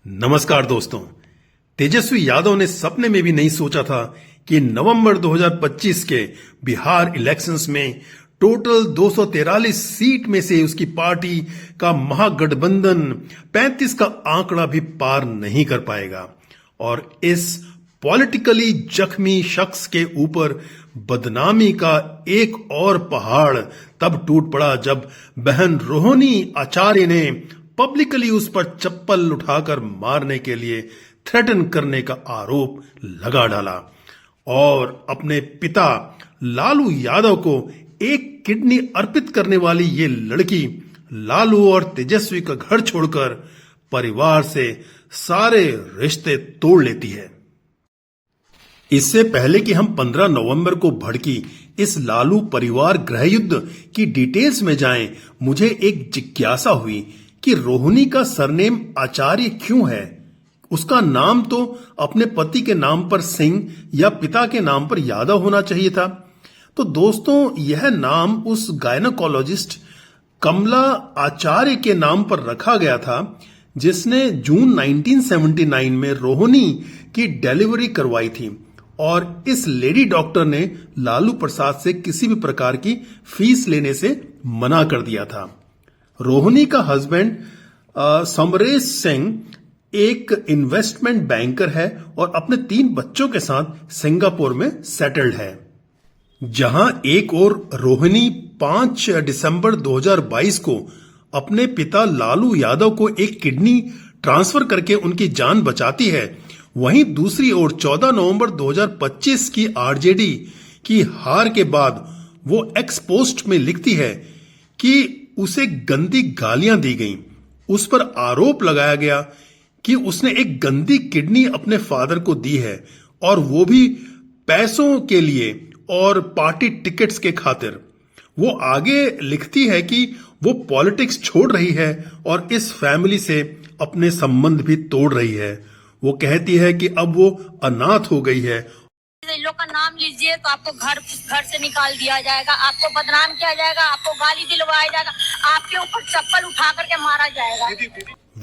नमस्कार दोस्तों। तेजस्वी यादव ने सपने में भी नहीं सोचा था कि नवंबर 2025 के बिहार इलेक्शंस में टोटल 243 सीट में से उसकी पार्टी का महागठबंधन 35 का आंकड़ा भी पार नहीं कर पाएगा और इस पॉलिटिकली जख्मी शख्स के ऊपर बदनामी का एक और पहाड़ तब टूट पड़ा जब बहन रोहिणी आचार्य ने पब्लिकली उस पर चप्पल उठाकर मारने के लिए थ्रेटन करने का आरोप लगा डाला और अपने पिता लालू यादव को एक किडनी अर्पित करने वाली ये लड़की लालू और तेजस्वी का घर छोड़कर परिवार से सारे रिश्ते तोड़ लेती है। इससे पहले कि हम 15 नवंबर को भड़की इस लालू परिवार गृहयुद्ध की डिटेल्स में जाएं, मुझे एक जिज्ञासा हुई कि रोहिणी का सरनेम आचार्य क्यों है। उसका नाम तो अपने पति के नाम पर सिंह या पिता के नाम पर यादव होना चाहिए था। तो दोस्तों, यह नाम उस गायनोकोलॉजिस्ट कमला आचार्य के नाम पर रखा गया था जिसने जून 1979 में रोहिणी की डिलीवरी करवाई थी और इस लेडी डॉक्टर ने लालू प्रसाद से किसी भी प्रकार की फीस लेने से मना कर दिया था। रोहिणी का हस्बैंड समरेश सिंह एक इन्वेस्टमेंट बैंकर है और अपने 3 बच्चों के साथ सिंगापुर में सेटल्ड है। जहां एक और रोहिणी 5 दिसंबर 2022 को अपने पिता लालू यादव को एक किडनी ट्रांसफर करके उनकी जान बचाती है, वहीं दूसरी ओर 14 नवंबर 2025 की आरजेडी की हार के बाद वो एक्स पोस्ट में लिखती है कि उसे गंदी गालियां दी गईं। उस पर आरोप लगाया गया कि उसने एक गंदी किडनी अपने फादर को दी है और वो भी पैसों के लिए और पार्टी टिकट्स के खातिर। वो आगे लिखती है कि वो पॉलिटिक्स छोड़ रही है और इस फैमिली से अपने संबंध भी तोड़ रही है। वो कहती है कि अब वो अनाथ हो गई है। इन लोग का नाम लीजिए तो आपको घर से निकाल दिया जाएगा, आपको बदनाम किया जाएगा, आपको गाली दिलवाया जाएगा, आपके ऊपर चप्पल उठा करके मारा जाएगा।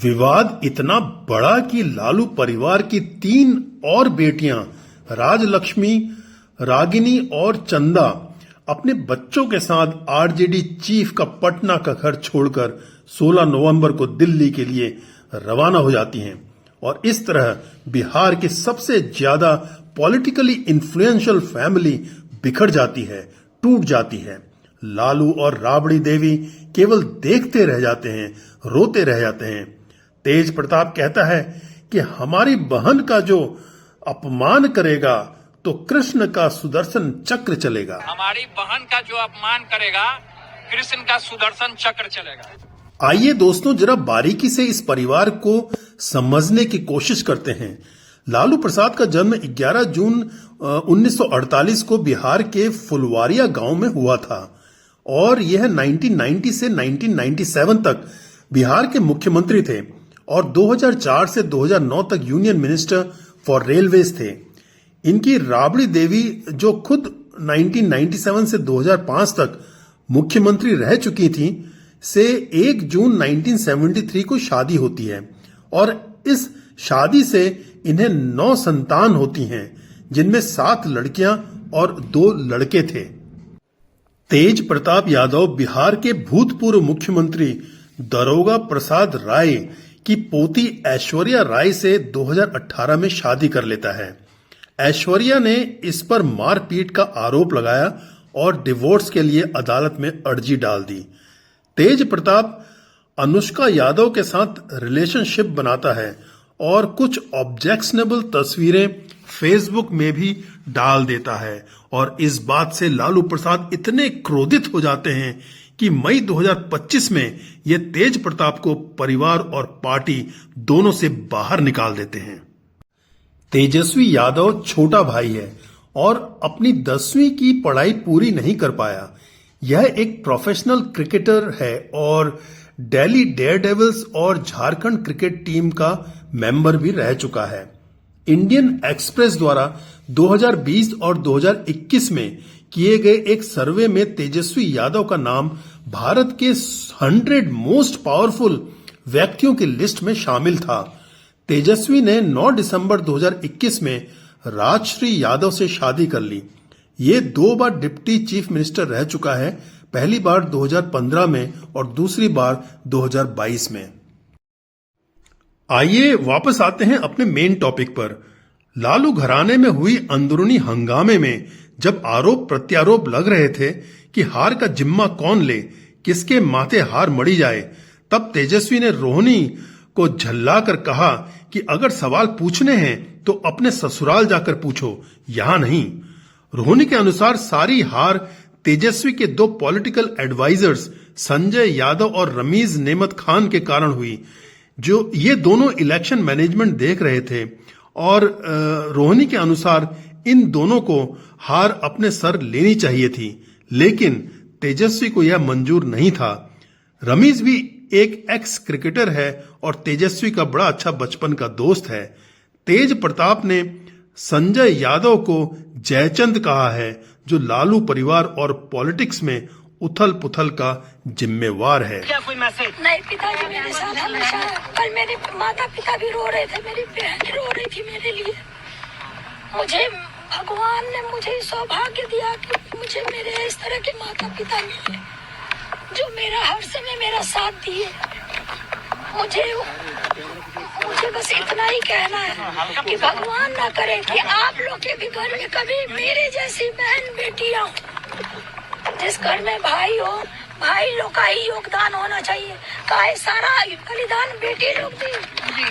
विवाद इतना बड़ा कि लालू परिवार की 3 और बेटियां राजलक्ष्मी, रागिनी और चंदा अपने बच्चों के साथ आरजेडी चीफ का पटना का घर छोड़कर 16 नवंबर को दिल्ली के लिए रवाना हो जाती हैं और इस तरह बिहार की सबसे ज्यादा पॉलिटिकली इन्फ्लुएंशियल फैमिली बिखर जाती है, टूट जाती है। लालू और राबड़ी देवी केवल देखते रह जाते हैं, रोते रह जाते हैं। तेज प्रताप कहता है कि हमारी बहन का जो अपमान करेगा तो कृष्ण का सुदर्शन चक्र चलेगा। हमारी बहन का जो अपमान करेगा कृष्ण का सुदर्शन चक्र चलेगा। आइए दोस्तों, जरा बारीकी से इस परिवार को समझने की कोशिश करते हैं। लालू प्रसाद का जन्म 11 जून 1948 को बिहार के फुलवारिया गांव में हुआ था और यह 1990 से 1997 तक बिहार के मुख्यमंत्री थे और 2004 से 2009 तक यूनियन मिनिस्टर फॉर रेलवेज थे। इनकी राबड़ी देवी, जो खुद 1997 से 2005 तक मुख्यमंत्री रह चुकी थी, से 1 जून 1973 को शादी होती है और इस शादी से इन्हें 9 संतान होती हैं, जिनमें 7 लड़कियां और 2 लड़के थे। तेज प्रताप यादव बिहार के भूतपूर्व मुख्यमंत्री दारोगा प्रसाद राय की पोती ऐश्वर्या राय से 2018 में शादी कर लेता है। ऐश्वर्या ने इस पर मारपीट का आरोप लगाया और डिवोर्स के लिए अदालत में अर्जी डाल दी। तेज प्रताप अनुष्का यादव के साथ रिलेशनशिप बनाता है और कुछ ऑब्जेक्शनेबल तस्वीरें फेसबुक में भी डाल देता है और इस बात से लालू प्रसाद इतने क्रोधित हो जाते हैं कि मई 2025 में ये तेज प्रताप को परिवार और पार्टी दोनों से बाहर निकाल देते हैं। तेजस्वी यादव छोटा भाई है और अपनी 10वीं की पढ़ाई पूरी नहीं कर पाया। यह एक प्रोफेशनल क्रिकेटर है और दिल्ली डेयरडेविल्स और झारखंड क्रिकेट टीम का मेंबर भी रह चुका है। इंडियन एक्सप्रेस द्वारा 2020 और 2021 में किए गए एक सर्वे में तेजस्वी यादव का नाम भारत के 100 मोस्ट पावरफुल व्यक्तियों की लिस्ट में शामिल था। तेजस्वी ने 9 दिसंबर 2021 में राजश्री यादव से शादी कर ली। ये 2 बार डिप्टी चीफ मिनिस्टर रह चुका है, पहली बार 2015 में और दूसरी बार 2022 में। आइए वापस आते हैं अपने मेन टॉपिक पर। लालू घराने में हुई अंदरूनी हंगामे में जब आरोप प्रत्यारोप लग रहे थे कि हार का जिम्मा कौन ले, किसके माथे हार मढ़ी जाए, तब तेजस्वी ने रोहिणी को झल्लाकर कहा कि अगर सवाल पूछने हैं तो अपने ससुराल जाकर पूछो, यहां नहीं। रोहिणी के अनुसार सारी हार तेजस्वी के 2 पॉलिटिकल एडवाइजर्स संजय यादव और रमीज नेमत खान के कारण हुई, जो ये दोनों इलेक्शन मैनेजमेंट देख रहे थे और रोहिणी के अनुसार इन दोनों को हार अपने सर लेनी चाहिए थी, लेकिन तेजस्वी को यह मंजूर नहीं था। रमीज भी एक एक्स क्रिकेटर है और तेजस्वी का बड़ा अच्छा बचपन का दोस्त है। तेज प्रताप ने संजय यादव को जयचंद कहा है, जो लालू परिवार और पॉलिटिक्स में उथल पुथल का जिम्मेवार है। क्या कोई मैसेज? नहीं, पिताजी मेरे साथ हमेशा। कल मेरे माता पिता भी रो रहे थे, मेरी बहन रो रही थी मेरे लिए। मुझे भगवान ने मुझे सौभाग्य दिया कि मुझे मेरे इस तरह के माता पिता मिले, जो मेरा हर समय मेरा साथ दिए। मुझे बस इतना ही कहना है कि भगवान ना करे कि आप लोग के भी घर में कभी मेरे जैसी बहन बेटियां हो। जिस घर में भाई हो, भाई लोग का ही योगदान होना चाहिए। का सारा बलिदान बेटी लोग दी।